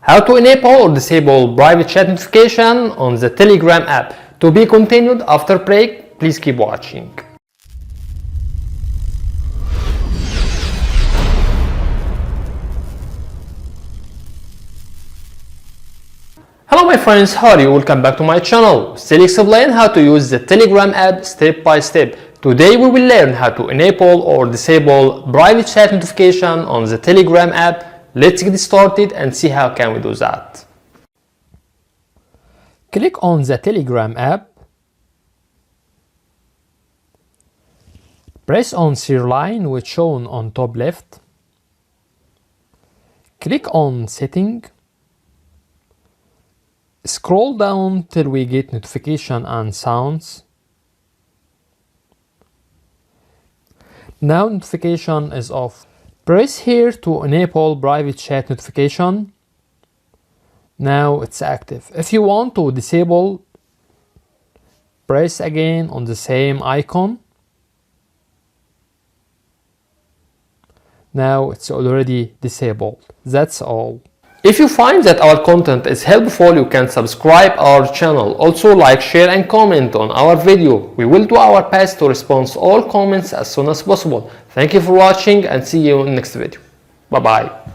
How to enable or disable private chat notification on the Telegram app. To be continued after break, please keep watching. Hello my friends, how are you? Welcome back to my channel. Still explain how to use the Telegram app step by step. Today we will learn how to enable or disable private chat notification on the Telegram app. Let's get started and see how can we do that. Click on the Telegram app. Press on share line which shown on top left. Click on setting. Scroll down till we get notification and sounds. Now notification is off. Press here to enable private chat notification. Now it's active. If you want to disable, press again on the same icon. Now it's already disabled. That's all. If you find that our content is helpful, you can subscribe our channel. Also like, share and comment on our video. We will do our best to respond to all comments as soon as possible. Thank you for watching and see you in the next video. Bye bye.